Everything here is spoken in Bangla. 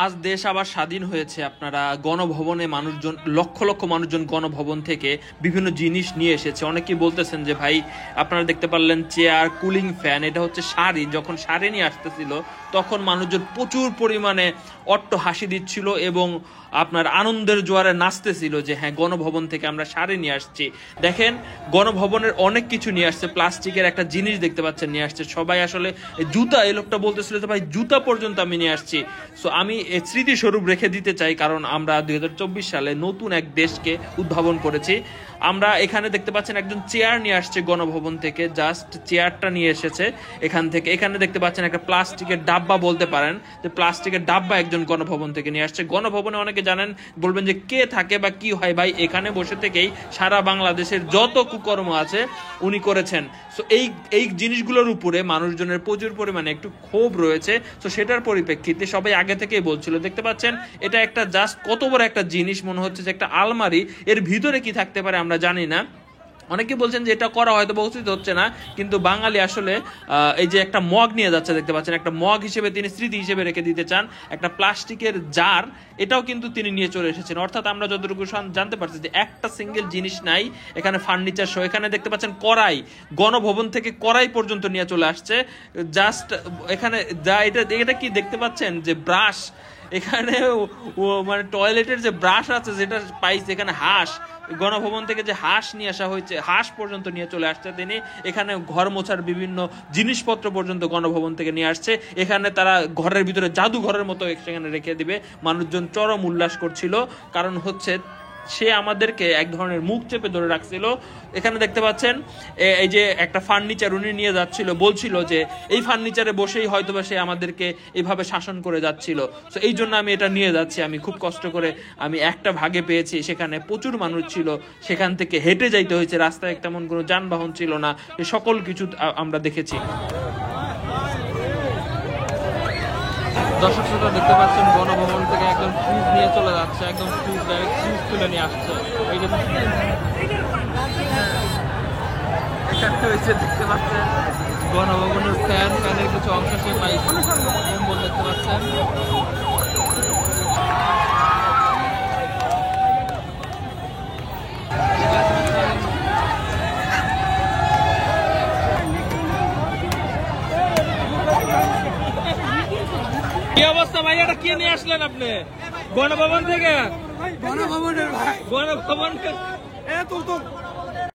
আজ দেশ আবার স্বাধীন হয়েছে। আপনারা গণভবনে মানুষজন, লক্ষ লক্ষ মানুষজন গণভবন থেকে বিভিন্ন জিনিস নিয়ে এসেছে। অনেকেই বলতেছেন যে ভাই আপনারা দেখতে পারলেন চেয়ার, কুলিং ফ্যান, এটা হচ্ছে শাড়ি। যখন শাড়ি নিয়ে আসতেছিল তখন মানুষজন প্রচুর পরিমাণে অট্ট হাসি দিচ্ছিল এবং আপনার আনন্দের জোয়ারে নাচতেছিল যে হ্যাঁ গণভবন থেকে আমরা শাড়ি নিয়ে আসছি। দেখেন গণভবনের অনেক কিছু নিয়ে আসছে। প্লাস্টিকের একটা জিনিস দেখতে পাচ্ছেন নিয়ে আসছে সবাই। আসলে জুতা, এই লোকটা বলতেছিল যে ভাই জুতা পর্যন্ত আমি নিয়ে আসছি। সো আমি স্মৃতিস্বরূপ রেখে দিতে চাই, কারণ আমরা 2024 সালে নতুন এক দেশকে উদ্ভাবন করেছি। আমরা এখানে দেখতে পাচ্ছেন একজন চেয়ার নিয়ে আসছে গণভবন থেকে, জাস্ট চেয়ারটা নিয়ে এসেছে এখান থেকে। এখানে দেখতে পাচ্ছেন একটা প্লাস্টিকের ডাব্বা, বলতে পারেন যে প্লাস্টিকের ডাব্বা একজন গণভবন থেকে নিয়ে আসছে। গণভবনে অনেকে জানেন, বলবেন যে কে থাকে বা কি হয়। ভাই এখানে বসে থেকেই সারা বাংলাদেশের যত কুকর্ম আছে উনি করেছেন। সো এই জিনিসগুলোর উপরে মানুষজনের প্রচুর পরিমাণে একটু ক্ষোভ রয়েছে। তো সেটার পরিপ্রেক্ষিতে সবাই আগে থেকেই বলছিল। দেখতে পাচ্ছেন এটা একটা জাস্ট কত বড় একটা জিনিস, মনে হচ্ছে যে একটা আলমারি, এর ভিতরে কি থাকতে পারে আমরা জানি না। অনেকে বলছেন যে এটা করা হয়তো উচিত হচ্ছে না, কিন্তু বাঙালি আসলে এই যে একটা মগ নিয়ে যাচ্ছে দেখতে পাচ্ছেন, একটা মগ হিসেবে তিনি স্মৃতি হিসেবে রেখে দিতে চান। একটা প্লাস্টিকের জার, এটাও কিন্তু তিনি নিয়ে চলে এসেছেন। অর্থাৎ আমরা যতটুকু জানতে পারছি যে একটা সিঙ্গেল জিনিস নাই এখানে, ফার্নিচার সহ। এখানে দেখতে পাচ্ছেন কড়াই, গণভবন থেকে কড়াই পর্যন্ত নিয়ে চলে আসছে। জাস্ট এখানে যা এটা কি দেখতে পাচ্ছেন যে ব্রাশ, এখানে মানে টয়লেটের যে ব্রাশ আছে যেটা পাইছে, এখানে হাঁস, গণভবন থেকে যে হাঁস নিয়ে আসা হয়েছে, হাঁস পর্যন্ত নিয়ে চলে আসছে তিনি। এখানে ঘর মোছার বিভিন্ন জিনিসপত্র পর্যন্ত গণভবন থেকে নিয়ে আসছে। এখানে তারা ঘরের ভিতরে জাদুঘরের মতো সেখানে রেখে দিবে। মানুষজন চরম উল্লাস করছিল, কারণ হচ্ছে সে আমাদেরকে এক ধরনের মুখ চেপে ধরে রাখছিল। এখানে দেখতে পাচ্ছেন এই যে একটা ফার্নিচার উনি নিয়ে যাচ্ছিল, বলছিল যে এই ফার্নিচারে বসেই হয়তোবা সে আমাদেরকে এইভাবে শাসন করে যাচ্ছিল। তো এই জন্য আমি এটা নিয়ে যাচ্ছি। আমি খুব কষ্ট করে আমি একটা ভাগে পেয়েছি। সেখানে প্রচুর মানুষ ছিল, সেখান থেকে হেঁটে যাইতে হয়েছে, রাস্তায় তেমন কোনো যানবাহন ছিল না। এই সকল কিছু আমরা দেখেছি। দর্শক শ্রোতা দেখতে পাচ্ছেন গণভবন থেকে একদম ফ্রিজ নিয়ে চলে যাচ্ছে, একদম ফ্রিজ ডাইরেক্ট ফ্রিজ তুলে নিয়ে আসছে। এই যে দেখতে পাচ্ছেন গণভবনের ফ্যানের কিছু অংশ সে পাইছে, দেখতে পাচ্ছেন। কি অবস্থা ভাই, এটা কি নিয়ে আসলেন আপনি গণভবন থেকে? গণভবনের ভাই, গণভবনের